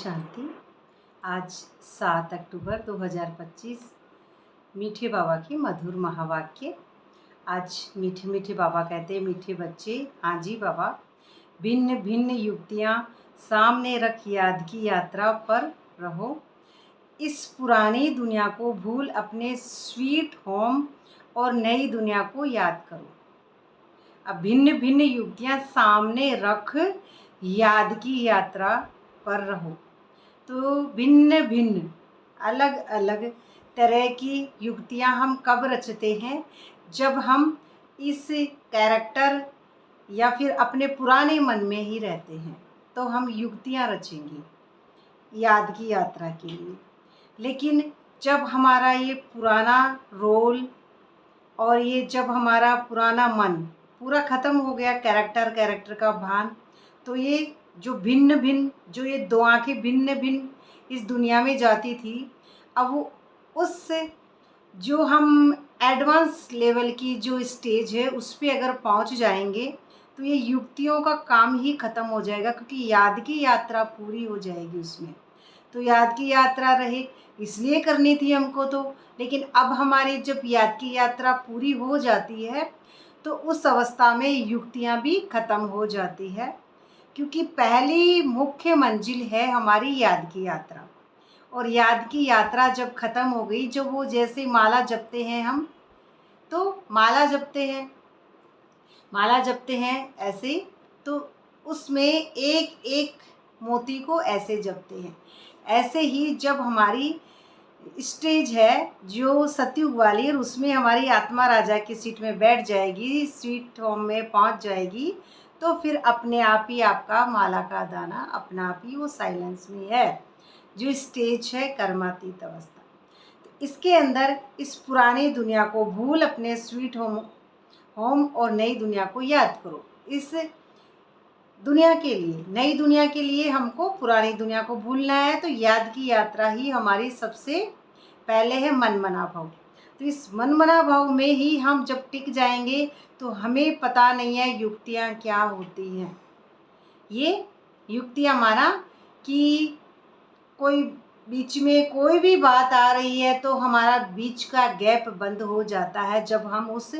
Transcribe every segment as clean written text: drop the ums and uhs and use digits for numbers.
शांति। आज 7 अक्टूबर 2025 मीठे बाबा की मधुर महावाक्य। आज मीठे मीठे बाबा कहते हैं, मीठे बच्चे, हाँ जी बाबा, भिन्न भिन्न युक्तियाँ सामने रख याद की यात्रा पर रहो। इस पुरानी दुनिया को भूल अपने स्वीट होम और नई दुनिया को याद करो। अब भिन्न भिन्न युक्तियाँ सामने रख याद की यात्रा पर रहो। तो भिन्न भिन्न अलग अलग तरह की युक्तियाँ हम कब रचते हैं? जब हम इस कैरेक्टर या फिर अपने पुराने मन में ही रहते हैं तो हम युक्तियाँ रचेंगे याद की यात्रा के लिए। लेकिन जब हमारा ये पुराना रोल और ये जब हमारा पुराना मन पूरा ख़त्म हो गया, कैरेक्टर का भान, तो ये जो भिन्न भिन्न, जो ये दो आँखें भिन्न भिन्न इस दुनिया में जाती थी, अब वो उस जो हम एडवांस लेवल की जो स्टेज है उस पे अगर पहुंच जाएंगे तो ये युक्तियों का काम ही ख़त्म हो जाएगा, क्योंकि याद की यात्रा पूरी हो जाएगी उसमें। तो याद की यात्रा रहे इसलिए करनी थी हमको तो, लेकिन अब हमारी जब याद की यात्रा पूरी हो जाती है तो उस अवस्था में युक्तियाँ भी ख़त्म हो जाती है, क्योंकि पहली मुख्य मंजिल है हमारी याद की यात्रा। और याद की यात्रा जब ख़त्म हो गई, जो वो जैसे माला जपते हैं हम, तो माला जपते हैं ऐसे, तो उसमें एक एक मोती को ऐसे जपते हैं। ऐसे ही जब हमारी स्टेज है जो सतयुग वाली, और उसमें हमारी आत्मा राजा की सीट में बैठ जाएगी, स्वीट होम में पहुंच जाएगी, तो फिर अपने आप ही आपका माला का दाना अपना आप ही वो साइलेंस में है, जो स्टेज है कर्मातीत अवस्था। तो इसके अंदर इस पुरानी दुनिया को भूल अपने स्वीट होम और नई दुनिया को याद करो। इस दुनिया के लिए, नई दुनिया के लिए हमको पुरानी दुनिया को भूलना है, तो याद की यात्रा ही हमारी सबसे पहले है मन मना भाव। तो इस मन मना भाव में ही हम जब टिक जाएंगे तो हमें पता नहीं है युक्तियाँ क्या होती हैं। ये युक्तियाँ माना कि कोई बीच में कोई भी बात आ रही है तो हमारा बीच का गैप बंद हो जाता है जब हम उस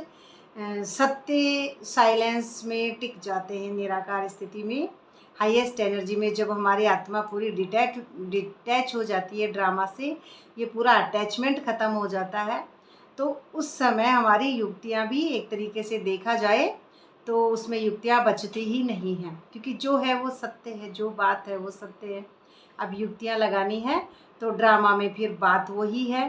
सत्य साइलेंस में टिक जाते हैं, निराकार स्थिति में, हाईएस्ट एनर्जी में। जब हमारी आत्मा पूरी डिटैच हो जाती है ड्रामा से, ये पूरा अटैचमेंट ख़त्म हो जाता है, तो उस समय हमारी युक्तियाँ भी एक तरीके से देखा जाए तो उसमें युक्तियाँ बचती ही नहीं हैं, क्योंकि जो है वो सत्य है, जो बात है वो सत्य है। अब युक्तियाँ लगानी है तो ड्रामा में फिर बात वही है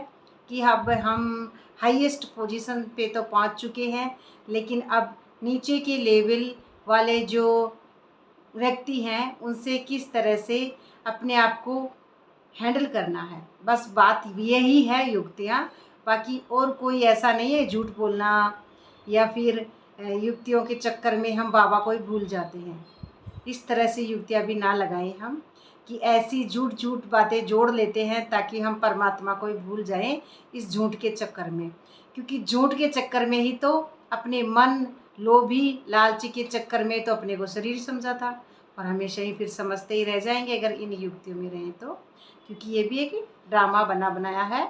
कि अब हम हाईएस्ट पोजीशन पे तो पहुंच चुके हैं, लेकिन अब नीचे के लेवल वाले जो व्यक्ति हैं उनसे किस तरह से अपने आप को हैंडल करना है, बस बात यही है युक्तियाँ। बाकी और कोई ऐसा नहीं है झूठ बोलना या फिर युक्तियों के चक्कर में हम बाबा को ही भूल जाते हैं। इस तरह से युक्तियाँ भी ना लगाएं हम, कि ऐसी झूठ बातें जोड़ लेते हैं ताकि हम परमात्मा को ही भूल जाएं इस झूठ के चक्कर में। क्योंकि झूठ के चक्कर में ही तो अपने मन लोभी लालची के चक्कर में तो अपने को शरीर समझा था, और हमेशा ही फिर समझते ही रह जाएंगे अगर इन युक्तियों में रहें तो। क्योंकि ये भी एक ड्रामा बना बनाया है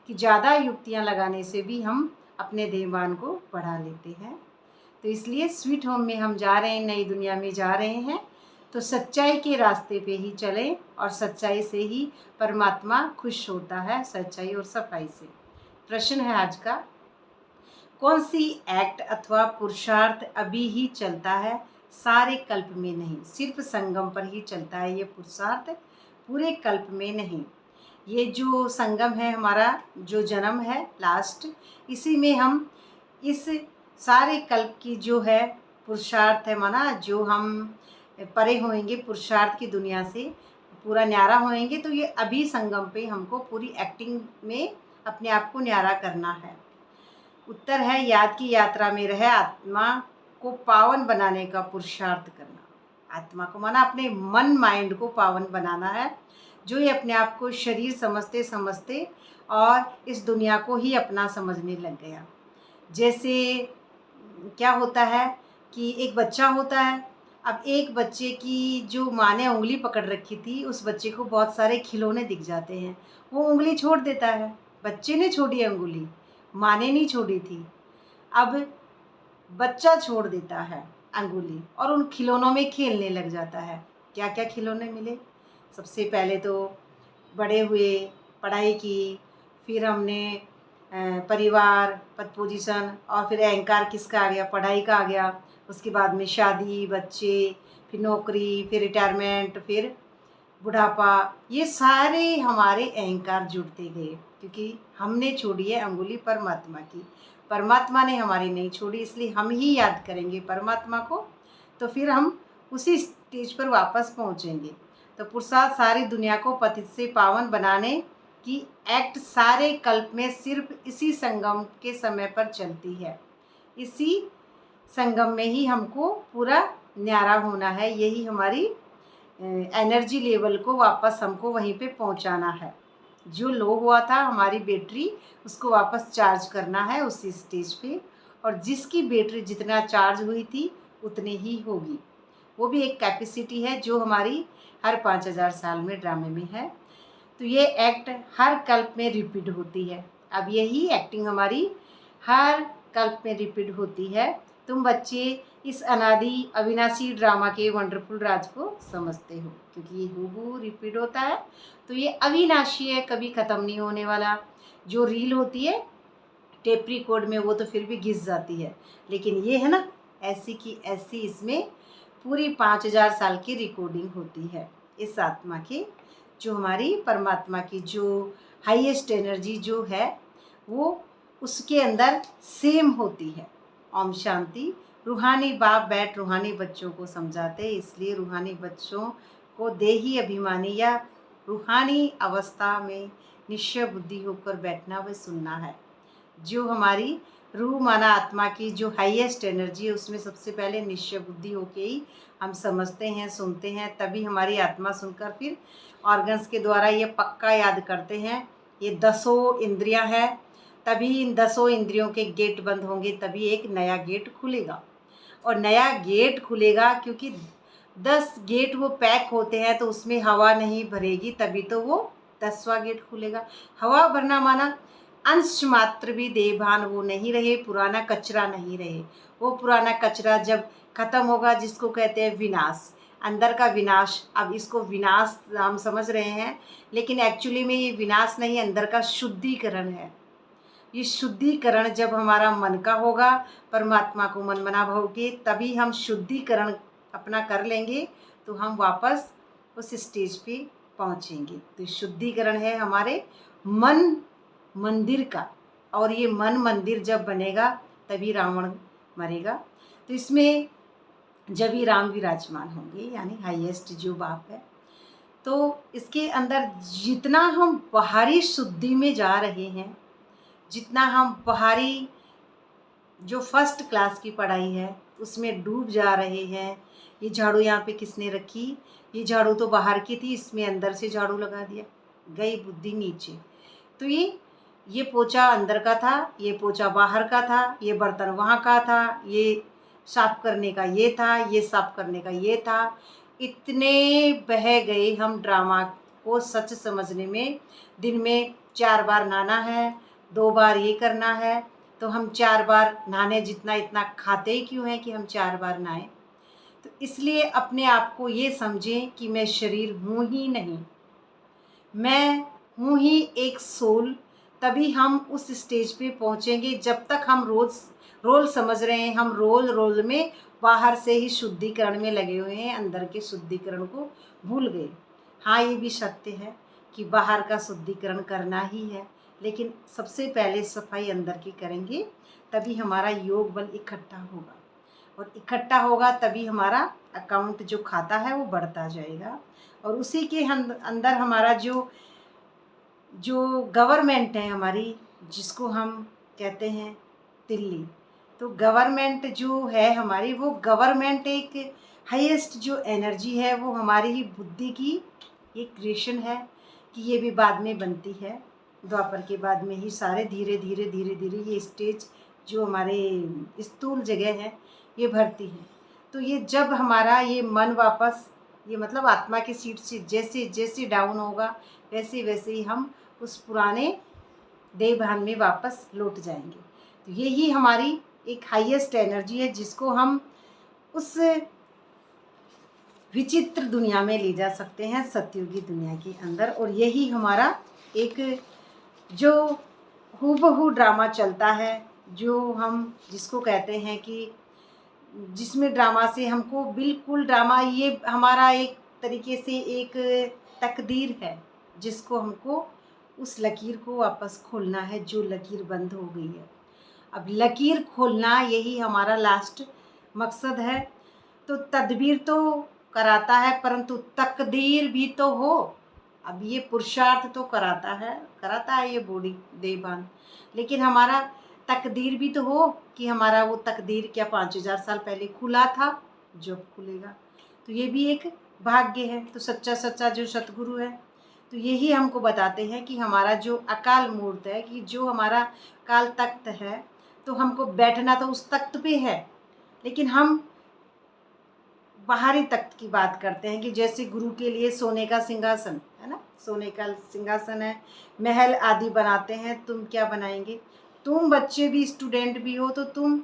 कि ज़्यादा युक्तियाँ लगाने से भी हम अपने देहभान को बढ़ा लेते हैं। तो इसलिए स्वीट होम में हम जा रहे हैं, नई दुनिया में जा रहे हैं, तो सच्चाई के रास्ते पे ही चलें, और सच्चाई से ही परमात्मा खुश होता है, सच्चाई और सफाई से। प्रश्न है आज का, कौन सी एक्ट अथवा पुरुषार्थ अभी ही चलता है, सारे कल्प में नहीं, सिर्फ संगम पर ही चलता है ये पुरुषार्थ, पूरे कल्प में नहीं। ये जो संगम है, हमारा जो जन्म है लास्ट, इसी में हम इस सारे कल्प की जो है पुरुषार्थ है माना, जो हम परे होएंगे पुरुषार्थ की दुनिया से, पूरा न्यारा होएंगे, तो ये अभी संगम पे हमको पूरी एक्टिंग में अपने आप को न्यारा करना है। उत्तर है याद की यात्रा में रहे आत्मा को पावन बनाने का पुरुषार्थ करना। आत्मा को माना अपने मन माइंड को पावन बनाना है, जो ये अपने आप को शरीर समझते समझते और इस दुनिया को ही अपना समझने लग गया। जैसे क्या होता है कि एक बच्चा होता है, अब एक बच्चे की जो माँ ने उंगली पकड़ रखी थी, उस बच्चे को बहुत सारे खिलौने दिख जाते हैं, वो उंगली छोड़ देता है। बच्चे ने छोड़ी है उंगली, माँ ने नहीं छोड़ी थी। अब बच्चा छोड़ देता है अंगुली और उन खिलौनों में खेलने लग जाता है। क्या क्या खिलौने मिले? सबसे पहले तो बड़े हुए, पढ़ाई की, फिर हमने परिवार, पद पोजीशन, और फिर अहंकार किसका आ गया? पढ़ाई का आ गया। उसके बाद में शादी, बच्चे, फिर नौकरी, फिर रिटायरमेंट, फिर बुढ़ापा। ये सारे हमारे अहंकार जुड़ते गए, क्योंकि हमने छोड़ी है अंगुली परमात्मा की। परमात्मा ने हमारी नहीं छोड़ी, इसलिए हम ही याद करेंगे परमात्मा को, तो फिर हम उसी स्टेज पर वापस पहुंचेंगे। तो पुरुषार्थ सारी दुनिया को पतित से पावन बनाने की एक्ट सारे कल्प में सिर्फ इसी संगम के समय पर चलती है। इसी संगम में ही हमको पूरा न्यारा होना है। यही हमारी एनर्जी लेवल को वापस हमको वहीं पे पहुंचाना है। जो लो हुआ था हमारी बैटरी, उसको वापस चार्ज करना है उसी स्टेज पे। और जिसकी बैटरी जितना चार्ज हुई थी उतनी ही होगी। वो भी एक कैपेसिटी है जो हमारी हर 5000 साल में ड्रामे में है। तो ये एक्ट हर कल्प में रिपीट होती है। अब यही एक्टिंग हमारी हर कल्प में रिपीट होती है। तुम बच्चे इस अनादि अविनाशी ड्रामा के वंडरफुल राज को समझते हो, क्योंकि ये हूबहू रिपीट होता है। तो ये अविनाशी है, कभी ख़त्म नहीं होने वाला। जो रील होती है टेप रिकॉर्ड में, वो तो फिर भी घिस जाती है, लेकिन ये है ना ऐसी की ऐसी, इसमें पूरी 5000 साल की रिकॉर्डिंग होती है इस आत्मा की। जो हमारी परमात्मा की जो हाईएस्ट एनर्जी जो है, वो उसके अंदर सेम होती है। ओम शांति। रूहानी बाप बैठ रूहानी बच्चों को समझाते, इसलिए रूहानी बच्चों को देही अभिमानी या रूहानी अवस्था में निश्चय बुद्धि होकर बैठना व सुनना है। जो हमारी रूह माना आत्मा की जो हाईएस्ट एनर्जी है, उसमें सबसे पहले निश्चय बुद्धि होके ही हम समझते हैं, सुनते हैं। तभी हमारी आत्मा सुनकर फिर ऑर्गन्स के द्वारा ये पक्का याद करते हैं। ये 10 इंद्रियां हैं, तभी इन 10 इंद्रियों के गेट बंद होंगे, तभी एक नया गेट खुलेगा। और नया गेट खुलेगा क्योंकि 10 गेट वो पैक होते हैं, तो उसमें हवा नहीं भरेगी, तभी तो वो 10वां गेट खुलेगा। हवा भरना माना अंश मात्र भी देहभान वो नहीं रहे, पुराना कचरा नहीं रहे। वो पुराना कचरा जब खत्म होगा, जिसको कहते हैं विनाश, अंदर का विनाश। अब इसको विनाश हम समझ रहे हैं, लेकिन एक्चुअली में ये विनाश नहीं, अंदर का शुद्धिकरण है। ये शुद्धिकरण जब हमारा मन का होगा, परमात्मा को मन मना भाव के, तभी हम शुद्धिकरण अपना कर लेंगे, तो हम वापस उस स्टेज पे पहुंचेंगे। तो शुद्धिकरण है हमारे मन मंदिर का, और ये मन मंदिर जब बनेगा तभी रावण मरेगा। तो इसमें जब ही राम विराजमान होंगे, यानी हाईएस्ट जो बाप है। तो इसके अंदर जितना हम बाहरी शुद्धि में जा रहे हैं, जितना हम बाहरी जो फर्स्ट क्लास की पढ़ाई है उसमें डूब जा रहे हैं। ये झाड़ू यहाँ पे किसने रखी? ये झाड़ू तो बाहर की थी, इसमें अंदर से झाड़ू लगा दिया, गई बुद्धि नीचे। तो ये पोछा अंदर का था, ये पोछा बाहर का था, ये बर्तन वहाँ का था, ये साफ करने का ये था, ये साफ करने का ये था। इतने बह गए हम ड्रामा को सच समझने में। दिन में 4 बार नहाना है, 2 बार ये करना है, तो हम 4 बार नहाने जितना इतना खाते ही क्यों हैं कि हम 4 बार नहाएं? तो इसलिए अपने आप को ये समझें कि मैं शरीर हूँ ही नहीं, मैं हूँ ही एक सोल। तभी हम उस स्टेज पे पहुँचेंगे। जब तक हम रोल समझ रहे हैं, हम रोल में बाहर से ही शुद्धिकरण में लगे हुए हैं, अंदर के शुद्धिकरण को भूल गए। हाँ, ये भी सत्य है कि बाहर का शुद्धिकरण करना ही है, लेकिन सबसे पहले सफाई अंदर की करेंगे, तभी हमारा योग बल इकट्ठा होगा। और इकट्ठा होगा तभी हमारा अकाउंट जो खाता है वो बढ़ता जाएगा। और उसी के अंदर हमारा जो गवर्नमेंट है हमारी, जिसको हम कहते हैं दिल्ली, तो गवर्नमेंट जो है हमारी, वो गवर्नमेंट एक हाईएस्ट जो एनर्जी है, वो हमारी ही बुद्धि की एक क्रिएशन है। कि ये भी बाद में बनती है, द्वापर के बाद में ही सारे धीरे धीरे ये स्टेज जो हमारे स्थूल जगह है ये भरती है। तो ये जब हमारा ये मन वापस, ये मतलब आत्मा की सीट से जैसे जैसे डाउन होगा वैसे वैसे ही हम उस पुराने देह भान में वापस लौट जाएंगे। तो यही हमारी एक हाईएस्ट एनर्जी है जिसको हम उस विचित्र दुनिया में ले जा सकते हैं, सतयुगी दुनिया के अंदर। और यही हमारा एक जो हूबहू ड्रामा चलता है, जो हम जिसको कहते हैं कि जिसमें ड्रामा से हमको बिल्कुल ड्रामा, ये हमारा एक तरीके से एक तकदीर है जिसको हमको उस लकीर को वापस खोलना है जो लकीर बंद हो गई है। अब लकीर खोलना यही हमारा लास्ट मकसद है। तो तदबीर तो कराता है परंतु तकदीर भी तो हो। अब ये पुरुषार्थ तो कराता है ये बॉडी देहभान, लेकिन हमारा तकदीर भी तो हो कि हमारा वो तकदीर क्या 5000 साल पहले खुला था, जब खुलेगा। तो ये भी एक भाग्य है। तो सच्चा जो सतगुरु है तो यही हमको बताते हैं कि हमारा जो अकाल मूर्त है, कि जो हमारा काल तख्त है, तो हमको बैठना तो उस तख्त पे है, लेकिन हम बाहरी तख्त की बात करते हैं कि जैसे गुरु के लिए सोने का सिंहासन है ना, सोने का सिंहासन है, महल आदि बनाते हैं। तुम क्या बनाएंगे? तुम बच्चे भी स्टूडेंट भी हो तो तुम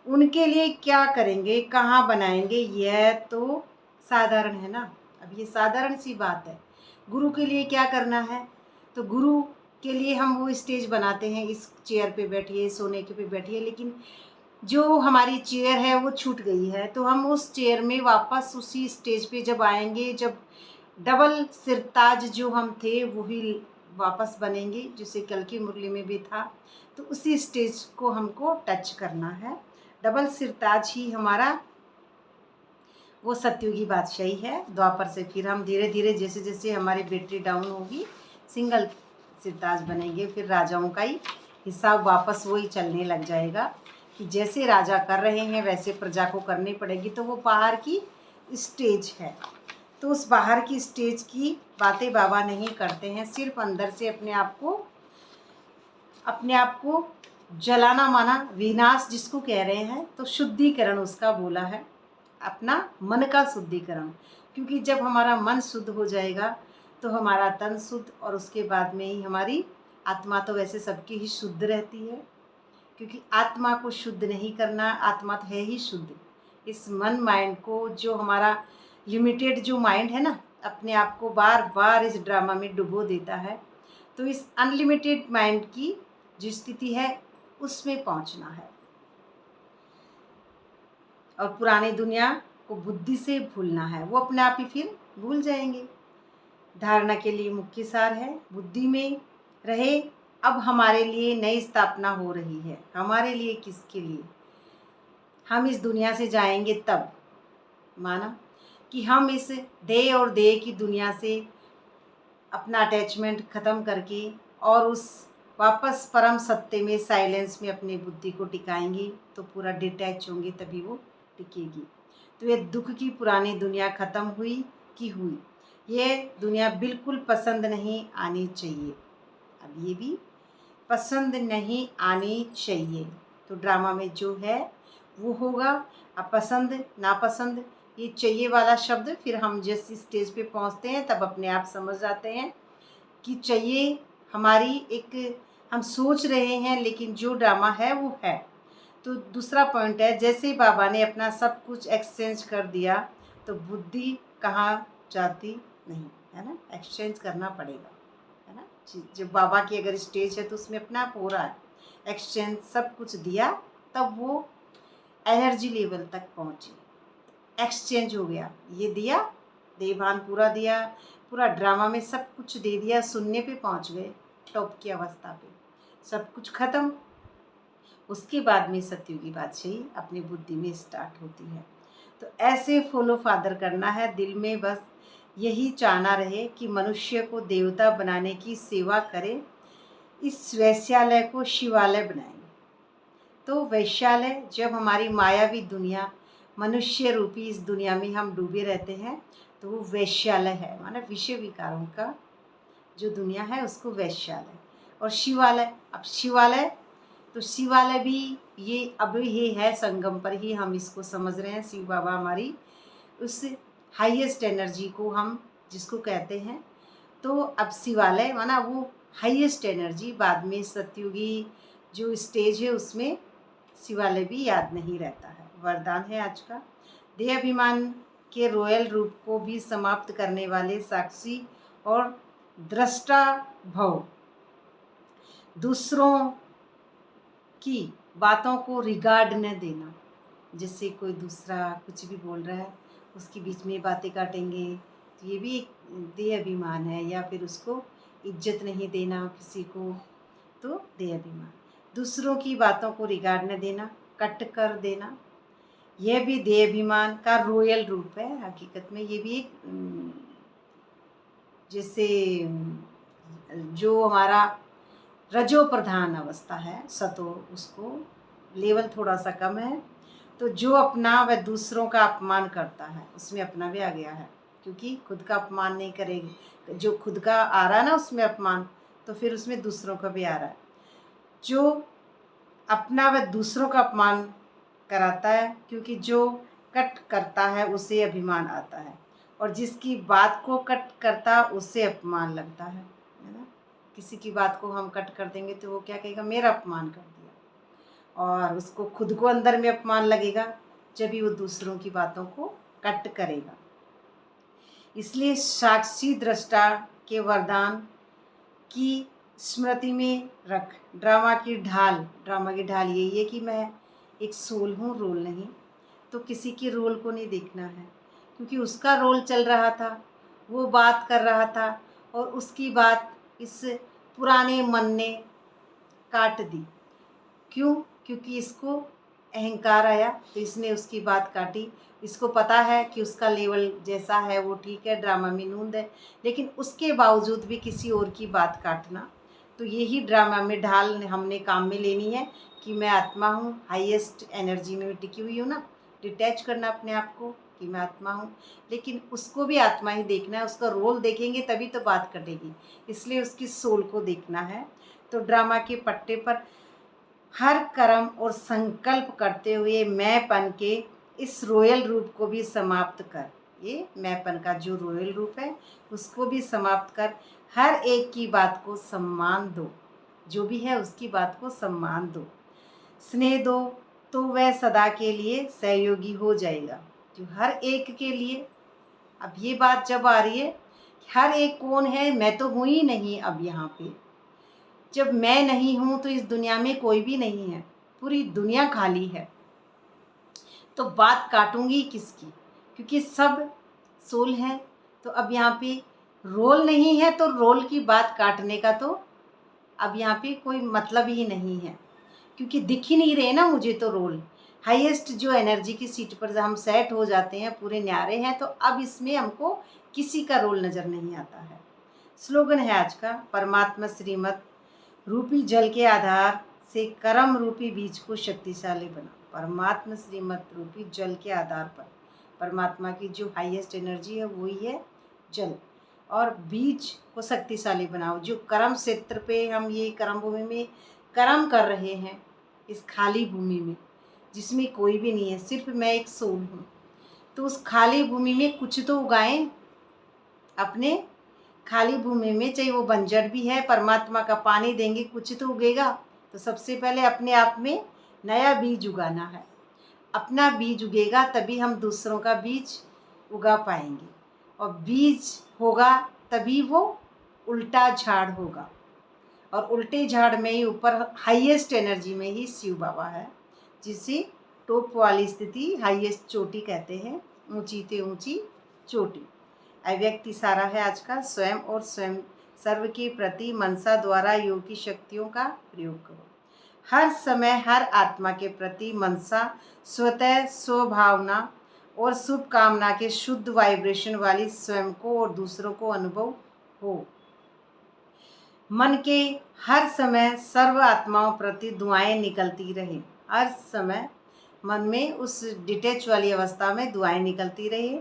उनके लिए क्या करेंगे, कहाँ बनाएंगे? यह तो साधारण है ना। अब ये साधारण सी बात है। गुरु के लिए क्या करना है? तो गुरु के लिए हम वो स्टेज बनाते हैं, इस चेयर पे बैठिए, सोने के पे बैठिए, लेकिन जो हमारी चेयर है वो छूट गई है। तो हम उस चेयर में वापस उसी स्टेज पे जब आएंगे, जब डबल सिरताज जो हम थे वही वापस बनेंगे, जिसे कल की मुरली में भी था। तो उसी स्टेज को हमको टच करना है। डबल सिरताज ही हमारा वो सतयुगी बादशाही है। द्वापर से फिर हम धीरे धीरे जैसे जैसे हमारी बैटरी डाउन होगी सिंगल सिरताज बनेंगे। फिर राजाओं का ही हिसाब वापस वही चलने लग जाएगा कि जैसे राजा कर रहे हैं वैसे प्रजा को करनी पड़ेगी। तो वो बाहर की स्टेज है। तो उस बाहर की स्टेज की बातें बाबा नहीं करते हैं, सिर्फ अंदर से अपने आप को जलाना माना विनाश जिसको कह रहे हैं। तो शुद्धिकरण उसका बोला है, अपना मन का शुद्धिकरण। क्योंकि जब हमारा मन शुद्ध हो जाएगा तो हमारा तन शुद्ध, और उसके बाद में ही हमारी आत्मा तो वैसे सबकी ही शुद्ध रहती है। क्योंकि आत्मा को शुद्ध नहीं करना, आत्मा तो है ही शुद्ध। इस मन माइंड को, जो हमारा लिमिटेड जो माइंड है ना, अपने आप को बार बार इस ड्रामा में डुबो देता है। तो इस अनलिमिटेड माइंड की जो स्थिति है उसमें पहुंचना है, और पुरानी दुनिया को बुद्धि से भूलना है। वो अपने आप ही फिर भूल जाएंगे। धारणा के लिए मुख्य सार है, बुद्धि में रहे। अब हमारे लिए नई स्थापना हो रही है। हमारे लिए किसके लिए? हम इस दुनिया से जाएंगे तब, माना कि हम इस देह और देह की दुनिया से अपना अटैचमेंट ख़त्म करके और उस वापस परम सत्य में, साइलेंस में अपनी बुद्धि को टिकाएंगे तो पूरा डिटैच होंगे, तभी वो टिकेगी। तो ये दुख की पुरानी दुनिया ख़त्म हुई कि हुई, ये दुनिया बिल्कुल पसंद नहीं आनी चाहिए। अब ये भी पसंद नहीं आनी चाहिए। तो ड्रामा में जो है वो होगा। अब पसंद नापसंद, ये चाहिए वाला शब्द फिर हम जिस स्टेज पे पहुंचते हैं तब अपने आप समझ जाते हैं कि चाहिए हमारी एक, हम सोच रहे हैं लेकिन जो ड्रामा है वो है। तो दूसरा पॉइंट है, जैसे बाबा ने अपना सब कुछ एक्सचेंज कर दिया तो बुद्धि कहाँ जाती नहीं, है ना। एक्सचेंज करना पड़ेगा, है ना। जब बाबा की अगर स्टेज है तो उसमें अपना आप हो रहा है एक्सचेंज, सब कुछ दिया तब वो एनर्जी लेवल तक पहुँचे, एक्सचेंज हो गया। ये दिया, देहभान पूरा दिया, पूरा ड्रामा में सब कुछ दे दिया, सुनने पे पहुँच गए, टॉप की अवस्था पे, सब कुछ ख़त्म। उसके बाद में सतयुगी बादशाही अपनी बुद्धि में स्टार्ट होती है। तो ऐसे फॉलो फादर करना है। दिल में बस यही चाहना रहे कि मनुष्य को देवता बनाने की सेवा करें, इस वैश्यालय को शिवालय बनाएं। तो वैश्यालय, जब हमारी मायावी दुनिया, मनुष्य रूपी इस दुनिया में हम डूबे रहते हैं तो वो वैश्यालय है, माना विषय विकारों का जो दुनिया है उसको वैश्यालय। और शिवालय, अब शिवालय तो शिवालय भी ये अब ये है संगम पर ही हम इसको समझ रहे हैं। शिव बाबा हमारी उस हाईएस्ट एनर्जी को हम जिसको कहते हैं, तो अब शिवालय माना वो हाईएस्ट एनर्जी, बाद में सतयुगी जो स्टेज है उसमें शिवालय भी याद नहीं रहता है। वरदान है आज का, देह अभिमान के रॉयल रूप को भी समाप्त करने वाले साक्षी और दृष्टा भव। दूसरों की बातों को रिगार्ड न देना, जिससे कोई दूसरा कुछ भी बोल रहा है उसके बीच में बातें काटेंगे, तो ये भी एक देह अभिमान है। या फिर उसको इज्जत नहीं देना किसी को, तो देह अभिमान। दूसरों की बातों को रिगार्ड न देना, कट कर देना, यह भी देह अभिमान का रॉयल रूप है। हकीकत में ये भी एक जैसे जो हमारा रजो प्रधान अवस्था है, सतो उसको लेवल थोड़ा सा कम है, तो जो अपना वह दूसरों का अपमान करता है उसमें अपना भी आ गया है, क्योंकि खुद का अपमान नहीं करेगी। जो खुद का आ रहा है ना उसमें अपमान, तो फिर उसमें दूसरों का भी आ रहा है। जो अपना वह दूसरों का अपमान कराता है, क्योंकि जो कट करता है उसे अभिमान आता है, और जिसकी बात को कट करता उसे अपमान लगता है ना। किसी की बात को हम कट कर देंगे तो वो क्या कहेगा, मेरा अपमान कर दिया, और उसको खुद को अंदर में अपमान लगेगा जब भी वो दूसरों की बातों को कट करेगा। इसलिए साक्षी दृष्टा के वरदान की स्मृति में रख। ड्रामा की ढाल यही है कि मैं एक सोल हूँ, रोल नहीं। तो किसी के रोल को नहीं देखना है, क्योंकि उसका रोल चल रहा था, वो बात कर रहा था, और उसकी बात इस पुराने मन ने काट दी। क्यों? क्योंकि इसको अहंकार आया, तो इसने उसकी बात काटी। इसको पता है कि उसका लेवल जैसा है वो ठीक है, ड्रामा में नूंद है, लेकिन उसके बावजूद भी किसी और की बात काटना, तो यही ड्रामा में ढाल हमने काम में लेनी है कि मैं आत्मा हूँ, हाईएस्ट एनर्जी में टिकी हुई हूँ ना। डिटैच करना अपने आप को कि मैं आत्मा हूँ, लेकिन उसको भी आत्मा ही देखना है। उसका रोल देखेंगे तभी तो बात कटेगी, इसलिए उसकी सोल को देखना है। तो ड्रामा के पट्टे पर हर कर्म और संकल्प करते हुए मैंपन के इस रॉयल रूप को भी समाप्त कर। ये मैंपन का जो रॉयल रूप है उसको भी समाप्त कर। हर एक की बात को सम्मान दो, जो भी है उसकी बात को सम्मान दो, स्नेह दो, तो वह सदा के लिए सहयोगी हो जाएगा। जो हर एक के लिए, अब ये बात जब आ रही है, हर एक कौन है, मैं तो हूँ ही नहीं। अब यहाँ पे जब मैं नहीं हूँ तो इस दुनिया में कोई भी नहीं है, पूरी दुनिया खाली है, तो बात काटूंगी किसकी, क्योंकि सब सोल है। तो अब यहाँ पे रोल नहीं है, तो रोल की बात काटने का तो अब यहाँ पे कोई मतलब ही नहीं है, क्योंकि दिख ही नहीं रहे ना मुझे तो रोल। हाईएस्ट जो एनर्जी की सीट पर हम सेट हो जाते हैं, पूरे न्यारे हैं, तो अब इसमें हमको किसी का रोल नज़र नहीं आता है। स्लोगन है आज का, परमात्मा श्रीमत रूपी जल के आधार से कर्म रूपी बीज को शक्तिशाली बना। परमात्मा श्रीमत रूपी जल के आधार पर, परमात्मा की जो हाईएस्ट एनर्जी है वही है जल, और बीज को शक्तिशाली बनाओ। जो कर्म क्षेत्र पे हम ये कर्म भूमि में कर्म कर रहे हैं, इस खाली भूमि में जिसमें कोई भी नहीं है, सिर्फ मैं एक सोल हूँ, तो उस खाली भूमि में कुछ तो उगाएं। अपने खाली भूमि में, चाहे वो बंजर भी है, परमात्मा का पानी देंगे कुछ तो उगेगा। तो सबसे पहले अपने आप में नया बीज उगाना है। अपना बीज उगेगा तभी हम दूसरों का बीज उगा पाएंगे, और बीज होगा तभी वो उल्टा झाड़ होगा, और उल्टे झाड़ में ही ऊपर हाईएस्ट एनर्जी में ही शिव बाबा है, जिसे टॉप वाली स्थिति हाईएस्ट चोटी कहते हैं, ऊंची ते ऊंची चोटी। अव्यक्त इशारा है आज का, स्वयं और स्वयं सर्व के प्रति मनसा द्वारा योग की शक्तियों का प्रयोग करो। हर समय हर आत्मा के प्रति मनसा, स्वतः स्वभावना और शुभ कामना के शुद्ध वाइब्रेशन वाली स्वयं को और दूसरों को अनुभव हो। मन के हर समय सर्व आत्माओं प्रति दुआएं निकलती रहे। हर समय मन में उस डिटैच वाली अवस्था में दुआएं निकलती रहे।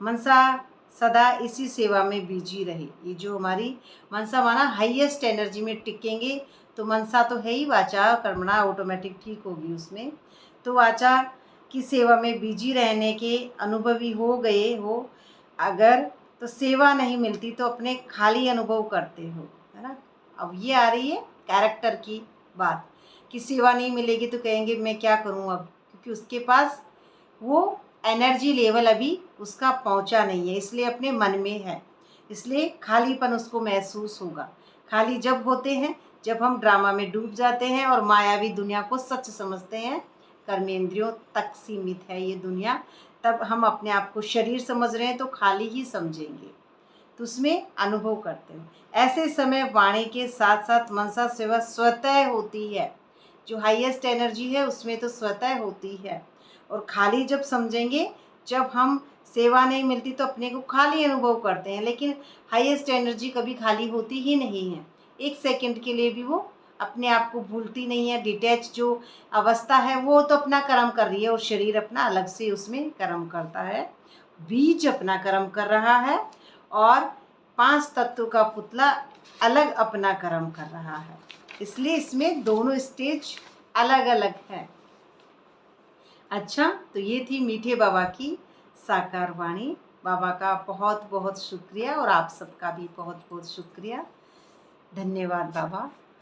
मनसा सदा इसी सेवा में बिजी रहे। ये जो हमारी मनसा माना हाईएस्ट एनर्जी में टिकेंगे, तो मनसा तो है ही, वाचा कर्मणा ऑटोमेटिक ठीक होगी उसमें। तो वाचा की सेवा में बिजी रहने के अनुभवी हो गए हो अगर, तो सेवा नहीं मिलती तो अपने खाली अनुभव करते हो, है ना। अब ये आ रही है कैरेक्टर की बात कि सेवा नहीं मिलेगी तो कहेंगे मैं क्या करूं अब, क्योंकि उसके पास वो एनर्जी लेवल अभी उसका पहुंचा नहीं है, इसलिए अपने मन में है, इसलिए खालीपन उसको महसूस होगा। खाली जब होते हैं जब हम ड्रामा में डूब जाते हैं और मायावी दुनिया को सच समझते हैं, कर्मेंद्रियों तक सीमित है ये दुनिया, तब हम अपने आप को शरीर समझ रहे हैं तो खाली ही समझेंगे, तो उसमें अनुभव करते हैं। ऐसे समय वाणी के साथ साथ मनसा सेवा स्वतः होती है। जो हाईएस्ट एनर्जी है उसमें तो स्वतः होती है। और खाली जब समझेंगे, जब हम सेवा नहीं मिलती तो अपने को खाली अनुभव करते हैं, लेकिन हाईएस्ट एनर्जी कभी खाली होती ही नहीं है। एक सेकंड के लिए भी वो अपने आप को भूलती नहीं है। डिटैच जो अवस्था है वो तो अपना कर्म कर रही है और शरीर अपना अलग से उसमें कर्म करता है। बीज अपना कर्म कर रहा है और 5 तत्व का पुतला अलग अपना कर्म कर रहा है, इसलिए इसमें दोनों स्टेज अलग अलग है। अच्छा, तो ये थी मीठे बाबा की साकार वाणी। बाबा का बहुत बहुत शुक्रिया और आप सबका भी बहुत बहुत शुक्रिया। धन्यवाद बाबा।